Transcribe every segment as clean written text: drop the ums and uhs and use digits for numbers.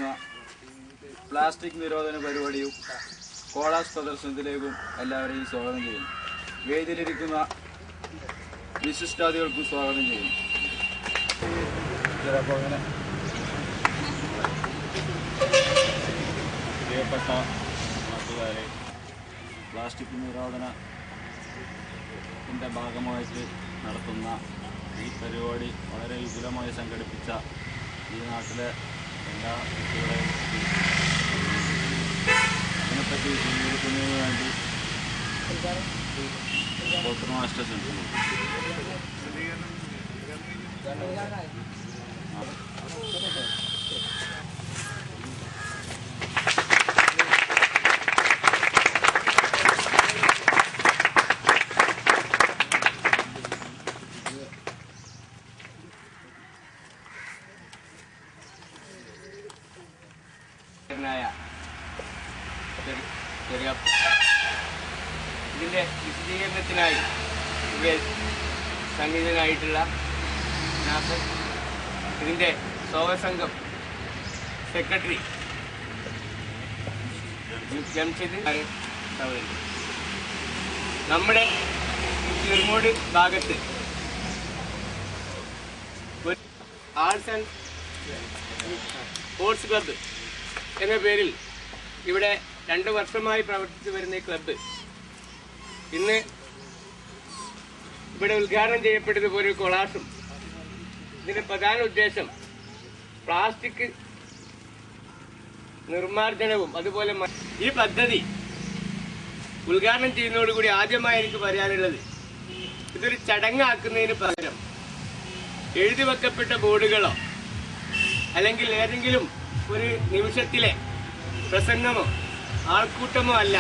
നടത്തുന്ന പ്ലാസ്റ്റിക് നിരോധന പരിപാടിയും കോളാസ് പ്രദർശനത്തിലേക്കും എല്ലാവരെയും സ്വാഗതം ചെയ്യുന്നു. വേദിയിലിരിക്കുന്ന വിശിഷ്ടാതികൾക്കും സ്വാഗതം ചെയ്യുന്നു. പ്രിയപ്പെട്ട നാട്ടുകാരെ, പ്ലാസ്റ്റിക് നിരോധനത്തിൻ്റെ ഭാഗമായിട്ട് നടത്തുന്ന ഈ പരിപാടി വളരെ വിപുലമായി സംഘടിപ്പിച്ച ഈ നാട്ടിലെ എല്ലാ വ്യക്തികളെയും അതിനെപ്പറ്റി സ്വീകരിക്കുന്നതിന് വേണ്ടി ഡോക്ടർ മാസ്റ്റേഴ്സ് ഉണ്ട്. ഇതിൻ്റെ വിശദീകരണത്തിനായി ഇവിടെ സംഗീതനായിട്ടുള്ള നാസർ, ഇതിൻ്റെ സ്വാഗതസംഘം സെക്രട്ടറി ജംഷീദ്, നമ്മുടെ ചെറുമോട് ഭാഗത്ത് ഒരു ആർട്സ് ആൻഡ് സ്പോർട്സ് ക്ലബ്ബ് എന്ന പേരിൽ ഇവിടെ 2 വർഷമായി പ്രവർത്തിച്ചു വരുന്ന ഈ ക്ലബ്ബ് ഇന്ന് ഇവിടെ ഉദ്ഘാടനം ചെയ്യപ്പെട്ടതുപോലെ ഒരു കൊളാഷും. ഇതിന്റെ പ്രധാന ഉദ്ദേശം പ്ലാസ്റ്റിക് നിർമ്മാർജ്ജനവും അതുപോലെ ഈ പദ്ധതി ഉദ്ഘാടനം ചെയ്യുന്നതോടുകൂടി ആദ്യമായി എനിക്ക് പറയാനുള്ളത്, ഇതൊരു ചടങ്ങാക്കുന്നതിന് പകരം എഴുതി വെക്കപ്പെട്ട ബോർഡുകളോ അല്ലെങ്കിൽ ഏതെങ്കിലും ഒരു നിമിഷത്തിലെ പ്രസംഗമോ ആൾക്കൂട്ടമോ അല്ല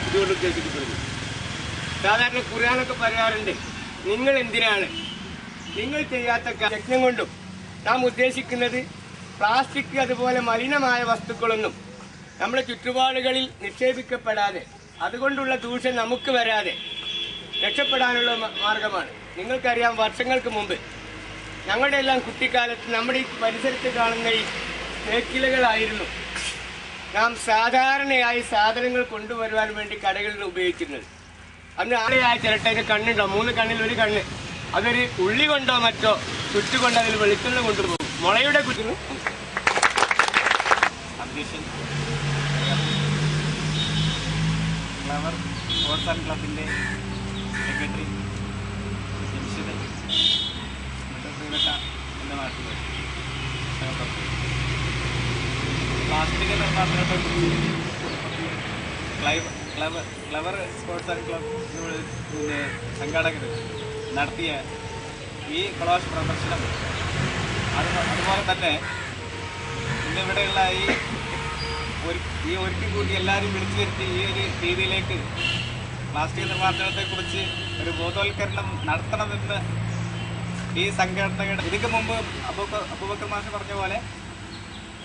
ഇതുകൊണ്ട് ഉദ്ദേശിക്കപ്പെടുന്നു. സാധാരണ ഖുർആനൊക്കെ പറയാറുണ്ട്, നിങ്ങൾ എന്തിനാണ് നിങ്ങൾ ചെയ്യാത്ത യജ്ഞം കൊണ്ടും നാം ഉദ്ദേശിക്കുന്നത് പ്ലാസ്റ്റിക് അതുപോലെ മലിനമായ വസ്തുക്കളൊന്നും നമ്മുടെ ചുറ്റുപാടുകളിൽ നിക്ഷേപിക്കപ്പെടാതെ അതുകൊണ്ടുള്ള ദൂഷ്യം നമുക്ക് വരാതെ രക്ഷപ്പെടാനുള്ള മാർഗമാണ്. നിങ്ങൾക്കറിയാം, വർഷങ്ങൾക്ക് മുമ്പ് ഞങ്ങളുടെ എല്ലാം കുട്ടിക്കാലത്ത് നമ്മുടെ ഈ പരിസരത്ത് കാണുന്ന ഈ തേക്കിലകളായിരുന്നു നാം സാധാരണയായി സാധനങ്ങൾ കൊണ്ടുവരുവാൻ വേണ്ടി കടകളിൽ ഉപയോഗിക്കുന്നത്. അന്ന് ആളെയായ ചിരട്ടതിന് കണ്ണുണ്ടോ, 3 കണ്ണിൽ 1 കണ്ണ്, അതൊരു ഉള്ളി കൊണ്ടോ മറ്റോ ചുറ്റുകൊണ്ട് അതിൽ വെളിച്ചെണ്ണ കൊണ്ടുപോകും. മുളയുടെ കുറ്റുന്നു ഫ്ലവർ സ്പോർട്സ് ആൻഡ് ക്ലബിൻ്റെ സെക്രട്ടറി ജംഷീദ്, പ്രിയപ്പെട്ട എൻ്റെ നാട്ടുകാർ, പ്ലാസ്റ്റിക് നിർമ്മാർജ്ജനത്തെക്കുറിച്ച് ഫ്ലവർ സ്പോർട്സ് ആൻഡ് ക്ലബ് സംഘാടകർ നടത്തിയ ഈ കൊളാഷ് പ്രദർശനം, അതുപോലെ തന്നെ ഇന്നിവിടെയുള്ള ഈ ഒരുക്കി കൂട്ടി എല്ലാവരും വിളിച്ചു വരുത്തി ഈ ഒരു രീതിയിലേക്ക് പ്ലാസ്റ്റിക് നിർമ്മാർജ്ജനത്തെക്കുറിച്ച് ഒരു ബോധവൽക്കരണം നടത്തണമെന്ന് ഈ സംഘടനയുടെ ഇതിക്ക് മുമ്പ് അബൂബക്കർ മാഷ് പറഞ്ഞ പോലെ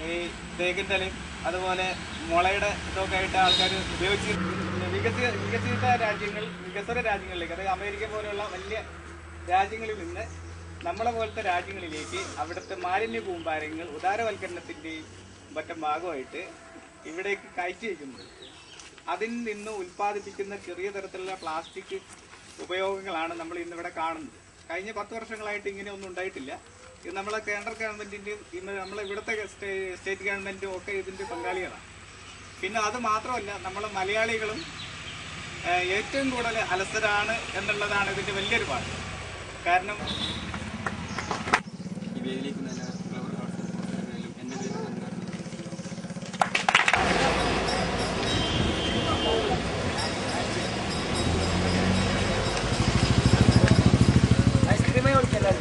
ഈ തേക്കിൻ്റെ അതുപോലെ മുളയുടെ ഇതൊക്കെ ആയിട്ട് ആൾക്കാർ ഉപയോഗിച്ച് വികസന രാജ്യങ്ങളിലേക്ക്, അതായത് അമേരിക്ക പോലെയുള്ള വലിയ രാജ്യങ്ങളിൽ നിന്ന് നമ്മളെ പോലത്തെ രാജ്യങ്ങളിലേക്ക് അവിടുത്തെ മാലിന്യ കൂമ്പാരങ്ങൾ ഉദാരവൽക്കരണത്തിൻ്റെയും മറ്റും ഭാഗമായിട്ട് ഇവിടേക്ക് കയറ്റി വയ്ക്കുന്നത്. അതിൽ നിന്ന് ഉൽപ്പാദിപ്പിക്കുന്ന ചെറിയ തരത്തിലുള്ള പ്ലാസ്റ്റിക് ഉപയോഗങ്ങളാണ് നമ്മൾ ഇന്നിവിടെ കാണുന്നത്. കഴിഞ്ഞ 10 വർഷങ്ങളായിട്ട് ഇങ്ങനെയൊന്നും ഉണ്ടായിട്ടില്ല. ഇത് നമ്മളെ കേന്ദ്ര ഗവൺമെൻറ്റിൻ്റെയും നമ്മളെ ഇവിടുത്തെ സ്റ്റേറ്റ് ഗവൺമെൻറ്റും ഒക്കെ ഇതിൻ്റെ പങ്കാളികളാണ്. പിന്നെ അത് മാത്രമല്ല, നമ്മളെ മലയാളികളും ഏറ്റവും കൂടുതൽ അലസരാണ് എന്നുള്ളതാണ് ഇതിൻ്റെ വലിയൊരു പാട്. കാരണം ഈ വേദിയിലേക്ക് നല്ല ഫ്ലവർ എൻ്റെ പേര് ഐസ്ക്രീമേ കൊടുക്കല്ലോ.